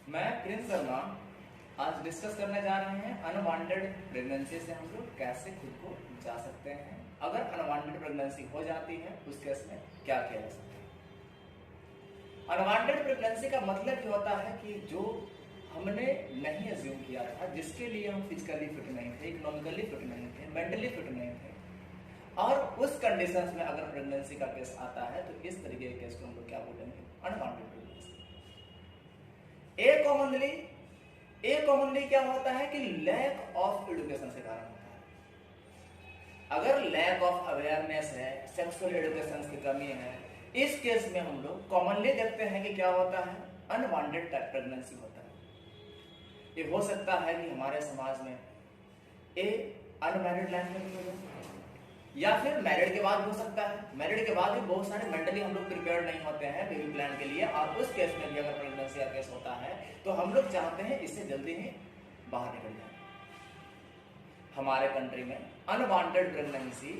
मैं प्रिंस शर्मा आज डिस्कस करने जा रहे हैं अनवांटेड प्रेगनेंसी से हम लोग कैसे खुद को बचा सकते हैं। अगर अनवांटेड प्रेगनेंसी हो जाती है उस केस में क्या किया जा सकता है। अनवांटेड प्रेगनेंसी का मतलब ये होता है कि जो हमने नहीं अज्यूम किया था, जिसके लिए हम फिजिकली फिट नहीं थे, इकोनॉमिकली फिट नहीं थे, मेंटली फिट नहीं थे, और उस कंडीशंस में अगर प्रेगनेंसी का केस आता है तो इस तरीके के केस को हम लोग क्या बोलेंगे, अनवांटेड प्रेगनेंसी। ए कॉमनली क्या होता है कि लैक ऑफ एजुकेशन से कारण होता है। अगर लैक ऑफ अवेयरनेस है, सेक्सुअल एजुकेशन की कमी है, इस केस में हम लोग कॉमनली देखते हैं कि क्या होता है, अनवांटेड प्रेगनेंसी होता है। ये हो सकता है कि हमारे समाज में अनमैरिड लाइफ में हो, या फिर मैरिड के बाद हो सकता है। मैरिड के बाद भी बहुत सारे मेंटली हम लोग प्रिपेयर्ड नहीं होते हैं बेबी प्लान के लिए, और उस केस में भी अगर प्रेगनेंसी का केस होता है तो हम लोग चाहते हैं इससे जल्दी ही बाहर निकल जाए। हमारे कंट्री में अनवांटेड प्रेगनेंसी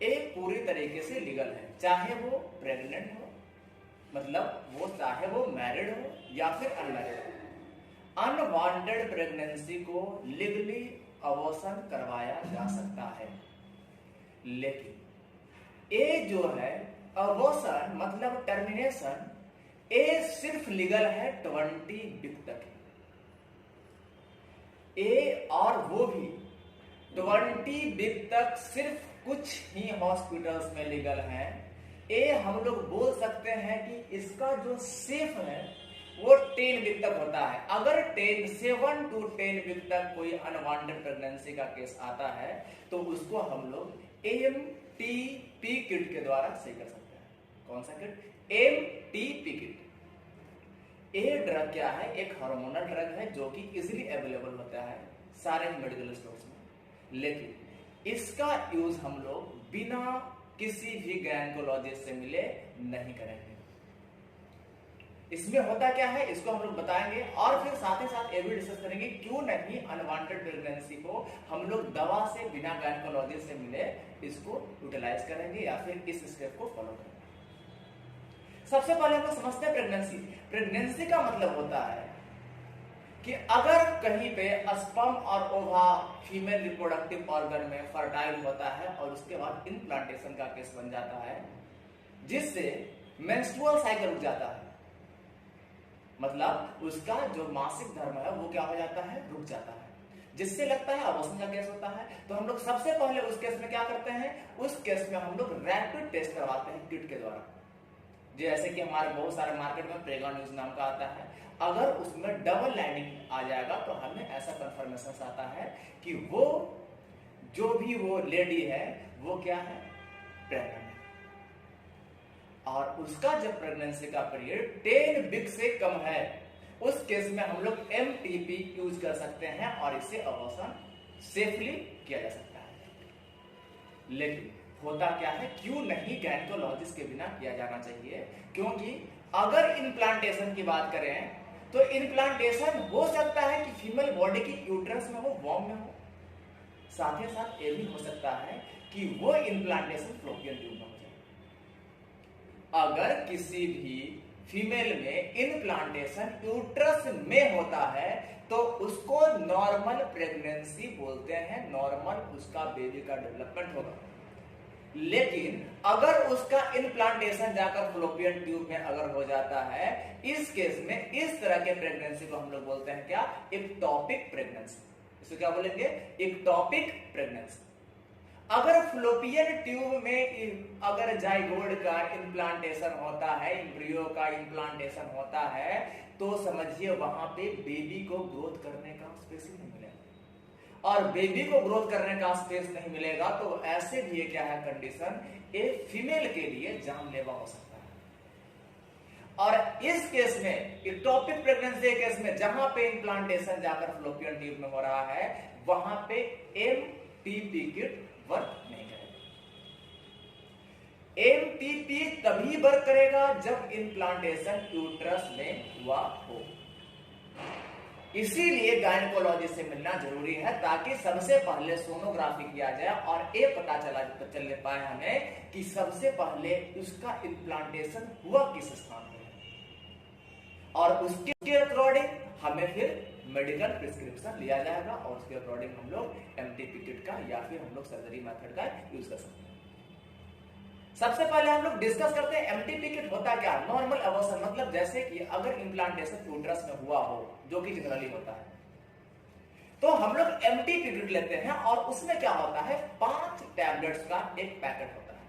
एक पूरी तरीके से लीगल है, चाहे वो प्रेग्नेंट हो, मतलब वो चाहे वो मैरिड हो या फिर अनमैरिड हो। अनवांटेड प्रेगनेंसी को लीगली अबॉर्शन करवाया जा सकता है, लेकिन ये जो है अबॉर्शन मतलब टर्मिनेशन, ये सिर्फ लीगल है 20 वीक तक। और वो भी 20 वीक तक सिर्फ कुछ ही हॉस्पिटल्स में लीगल है। हम लोग बोल सकते हैं कि इसका जो सेफ है वो 10 वीक तक होता है। अगर 7 to 10 वीक तक कोई अनवांटेड प्रेगनेंसी का केस आता है तो उसको हम लोग AMTP किट के द्वारा सही कर सकते हैं। कौन सा किट? AMTP kit. ये ड्रग क्या है? एक हार्मोनल ड्रग है जो कि इजीली अवेलेबल होता है सारे मेडिकल स्टोर्स में, लेकिन इसका यूज हम लोग बिना किसी भी गायनेकोलॉजिस्ट से मिले नहीं करेंगे। इसमें होता क्या है इसको हम लोग बताएंगे, और फिर साथ ही साथ ये भी डिस्कस करेंगे क्यों नहीं अनवांटेड प्रेगनेंसी को हम लोग दवा से बिना गायनेकोलॉजिस्ट से मिले इसको यूटिलाइज करेंगे या फिर इस स्टेप को फॉलो करेंगे। सबसे पहले हम लोग समझते हैं प्रेगनेंसी का मतलब होता है कि अगर कहीं पे स्पर्म और ओवा फीमेल रिप्रोडक्टिव ऑर्गन में फर्टाइल होता है और उसके बाद इम्प्लांटेशन का केस बन जाता है, जिससे मेंस्ट्रुअल साइकिल रुक जाता है, मतलब उसका जो मासिक धर्म है वो क्या हो जाता है, रुक जाता है, जिससे लगता है अबॉर्शन का केस होता है। तो हम लोग सबसे पहले उस केस में क्या करते हैं, उस केस में हम लोग रैपिड टेस्ट करवाते हैं किट के द्वारा। जैसे कि हमारे बहुत सारे मार्केट में प्रेगा न्यूज नाम का आता है, अगर उसमें डबल लाइनिंग आ जाएगा तो हमें ऐसा कंफर्मेशन आता है कि वो जो भी वो लेडी है वो क्या है, प्रेग्नेंट है, और उसका जब प्रेगनेंसी का पीरियड 10 वीक से कम है, उस केस में हम लोग MTP यूज कर सकते हैं और इससे अबॉर्शन सेफली किया जा सकता है। लेकिन होता क्या है, क्यों नहीं गायनेकोलॉजिस्ट के बिना किया जाना चाहिए? क्योंकि अगर इम्प्लांटेशन की बात करें तो इम्प्लांटेशन हो सकता है कि फीमेल बॉडी की यूट्रस में हो, वॉम में हो, साथ ही साथ ये भी हो सकता है कि वो इम्प्लांटेशन फ्लोपियन ट्यूब में हो जाए। अगर किसी भी फीमेल में इम्प्लांटेशन यूट्रस में होता है तो उसको नॉर्मल प्रेगनेंसी बोलते हैं, नॉर्मल उसका बेबी का डेवलपमेंट होगा। लेकिन अगर उसका इम्प्लांटेशन जाकर फ्लोपियन ट्यूब में अगर हो जाता है, इस केस में इस तरह के प्रेगनेंसी को हम लोग बोलते हैं क्या, इक्टोपिक प्रेगनेंसी। इसको क्या बोलेंगे, इक्टोपिक प्रेगनेंसी। अगर फ्लोपियन ट्यूब में अगर जाइगोट का इम्प्लांटेशन होता है, एम्ब्रियो का इम्प्लांटेशन होता है, तो समझिए वहां पे बेबी को ग्रोथ करने का स्पेस ही नहीं मिलेगा, और बेबी को ग्रोथ करने का स्पेस नहीं मिलेगा तो ऐसे भी क्या है कंडीशन, एक फीमेल के लिए जानलेवा हो सकता है। और इस केस में इक्टोपिक प्रेगनेंसी केस में जहां पे इम्प्लांटेशन जाकर फ्लोपियन ट्यूब में हो रहा है वहां पे MTP किट वर्क नहीं करेगा। MTP तभी वर्क करेगा जब इम्प्लांटेशन यूट्रस में हुआ हो। इसीलिए गायनेकोलॉजिस्ट से मिलना जरूरी है ताकि सबसे पहले सोनोग्राफी किया जाए और ये पता चल पाए हमें कि सबसे पहले उसका इम्प्लांटेशन हुआ किस स्थान पर। और उसके अकॉर्डिंग हमें फिर मेडिकल प्रिस्क्रिप्शन लिया जाएगा और उसके अकॉर्डिंग हम लोग एमटीपी किट का या फिर हम लोग सर्जरी मेथड का यूज कर सकते हैं। सबसे पहले हम लोग डिस्कस करते हैं एमटीपी किट होता क्या है। नॉर्मल अबॉर्शन मतलब जैसे कि अगर इम्प्लांटेशन यूट्रस में हुआ हो, जो कि जनरली होता है, तो हम लोग एमटीपी किट लेते हैं और उसमें क्या होता है 5 टैबलेट्स का एक पैकेट होता है,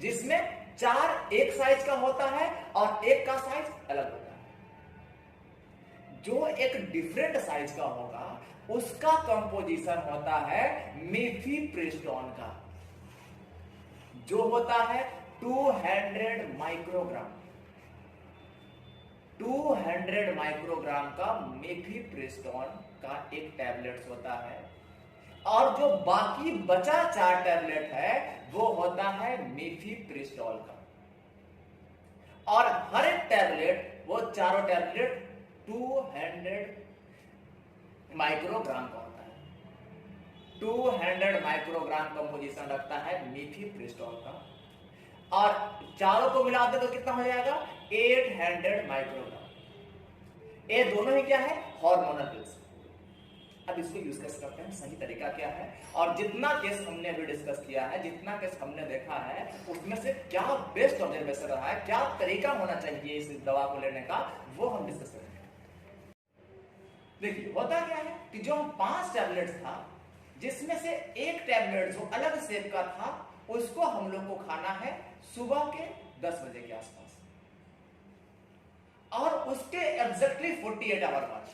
जिसमें 4 एक साइज का होता है और एक का साइज अलग होता है। जो एक डिफरेंट साइज का होगा उसका कंपोजिशन होता है मीफीप्रिस्टोन का, जो होता है 200 माइक्रोग्राम। 200 माइक्रोग्राम का मीफीप्रिस्टोन का एक टैबलेट होता है और जो बाकी बचा 4 टैबलेट है वो होता है मीफीप्रिस्टोल का। और हर एक टैबलेट, वो चारों टैबलेट 200 माइक्रोग्राम का होता है। 200 माइक्रोग्राम कंपोजिशन रखता है मीफीप्रिस्टोल का और चारों को मिला दे तो कितना हो जाएगा 800 माइक्रोग्राम। ये दोनों ही क्या है हार्मोनल पिल्स। अब इसको यूज कैसे करते हैं, सही तरीका क्या है, और जितना केस हमने अभी डिस्कस किया है, जितना केस हमने देखा है, उसमें से क्या बेस्ट ऑब्जर्वेशन रहा है, क्या तरीका होना चाहिए इस दवा को लेने का, वो हम डिस्कस करेंगे। देखिए होता क्या है कि जो हम 5 टैबलेट्स था, जिसमें से एक टैबलेट जो अलग शेप का था, उसको हम लोग को खाना है सुबह के 10 बजे के आसपास और उसके एग्जैक्टली 48 आवर बाद,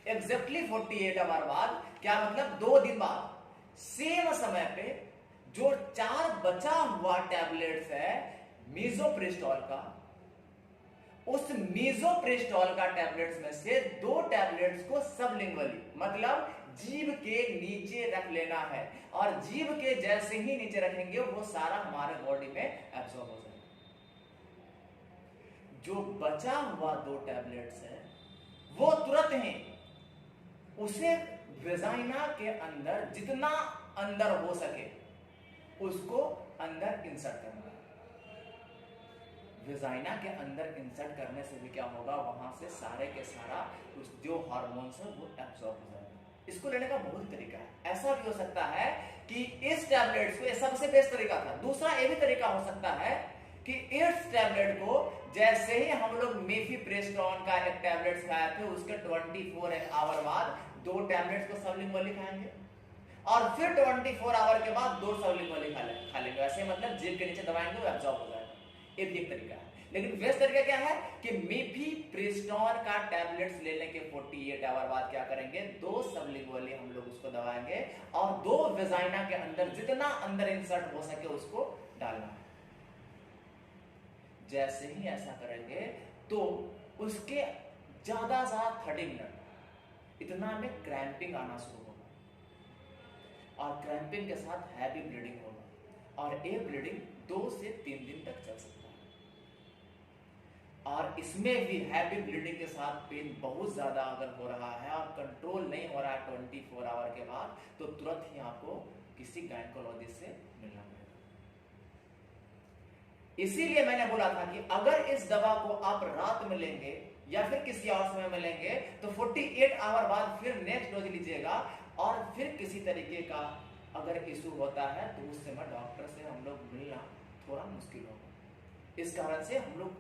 एग्जैक्टली 48 आवर बाद, क्या मतलब 2 दिन बाद सेम समय पे जो 4 बचा हुआ टैबलेट्स है मीजोप्रिस्टोल का, उस मीजोप्रिस्टोल का टैबलेट्स में से 2 टैबलेट्स को सबलिंगुअली मतलब जीभ के नीचे रख लेना है और जीभ के जैसे ही नीचे रखेंगे वो सारा हमारे बॉडी में एब्सॉर्ब हो जाएगा। जो बचा हुआ 2 टैबलेट्स है वो तुरंत ही उसे वेजाइना के अंदर जितना अंदर हो सके उसको अंदर इंसर्ट करना है। वेजाइना के अंदर इंसर्ट करने से भी क्या होगा, वहां से सारे के सारा उस जो हार्मोन्स है वो एब्सॉर्ब हो जाएगा। इसको लेने का बहुत तरीका है। ऐसा भी हो सकता है कि इस टैबलेट्स को, सबसे बेस्ट तरीका था। दूसरा ये भी तरीका हो सकता है कि इस टैबलेट को जैसे ही हम लोग मीफीप्रिस्टोन का एक टैबलेट खाए थे, उसके 24 आवर बाद 2 टैबलेट्स को सबलिंगुअली खाएंगे और फिर 24 आवर के बाद 2 सबलिंगुअली खा लेंगे। ऐसे मतलब जीभ के नीचे दबाएंगे वो एब्सॉर्ब हो जाएगा। ये भी एक तरीका है। लेकिन बेस्ट तरीका क्या है कि मीफीप्रिस्टोन का टैबलेट्स लेने के 48 आवर बाद क्या करेंगे, 2 सबलिंगुअली हम लोग उसको दबाएंगे और 2 वेजाइना के अंदर जितना अंदर इंसर्ट हो सके उसको डालना है। जैसे ही ऐसा करेंगे तो उसके ज्यादा 30 मिनट इतना में क्रैम्पिंग आना शुरू होगा और क्रैम्पिंग के साथ हैवी ब्लीडिंग होगा और ये ब्लीडिंग 2 से 3 दिन तक चल सकता है। और इसमें भी हैवी ब्लीडिंग के साथ पेन बहुत ज्यादा अगर हो रहा है और कंट्रोल नहीं हो रहा है 24 आवर के बाद, तो तुरंत ही आपको किसी गायनेकोलॉजिस्ट से मिलना पड़ेगा। इसीलिए मैंने बोला था कि अगर इस दवा को आप रात में लेंगे या फिर किसी और समय में लेंगे तो 48 आवर बाद फिर नेक्स्ट डोज लीजिएगा और फिर किसी तरीके का अगर इशू होता है तो उस समय डॉक्टर से हम लोग मिलना थोड़ा मुश्किल होगा। इस कारण से हम लोग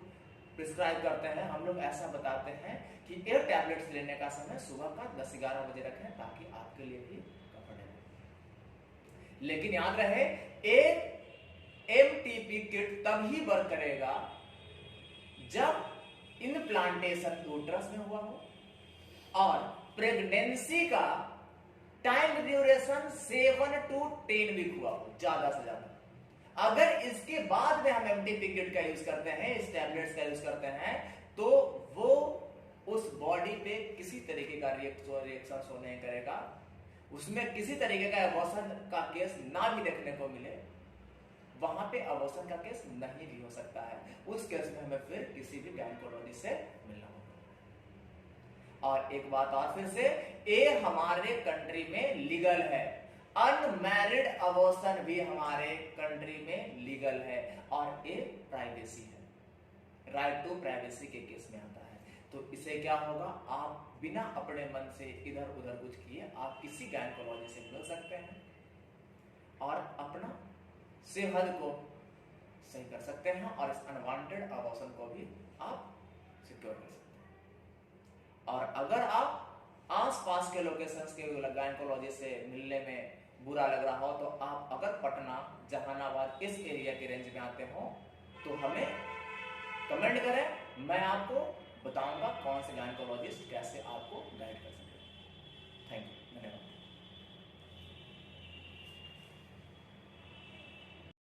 प्रिस्क्राइब करते हैं, हम लोग ऐसा बताते हैं कि ये टैबलेट्स लेने का समय सुबह का 10-11 बजे रखें ताकि आपके लिए भी कंफर्टेबल। लेकिन याद रहे एक एमटीपी किट तभी वर्क करेगा जब इम्प्लांटेशन यूट्रस में हुआ हो और प्रेगनेंसी का टाइम ड्यूरेशन 7 to 10 वीक हुआ हो ज्यादा से ज्यादा। अगर इसके बाद में हम एमटीपी किट का यूज करते हैं, इस टैबलेट्स का यूज करते हैं, तो वो उस बॉडी पे किसी तरीके का रिएक्शन शो नहीं करेगा, उसमें किसी तरीके का अबॉर्शन का केस ना भी देखने को मिले, वहां पे अबॉर्शन का केस नहीं भी हो सकता है। उस केस में हमें फिर किसी भी गायनेकोलॉजिस्ट से मिलना होगा। और एक बात और फिर से, ये हमारे कंट्री में लीगल है, अनमैरिड अबॉर्शन भी हमारे कंट्री में लीगल है और ये प्राइवेसी है, राइट टू प्राइवेसी के केस में आता है। तो इसे क्या होगा, आप बिना अपने मन से इधर उधर कुछ किए आप किसी गायनकोलॉजी से मिल सकते हैं और अपना सेहत को सही कर सकते हैं और इस अनवांटेड अबॉर्शन को भी आप सिक्योर कर सकते हैं। और अगर आप आसपास के लोकेशंस के गायनकोलॉजी से मिलने में बुरा लग रहा हो तो आप अगर पटना, जहानाबाद इस एरिया के रेंज में आते हो तो हमें कमेंट करें, मैं आपको बताऊंगा कौन से गायनकोलॉजिस्ट कैसे आपको गाइड कर सके। Thank you.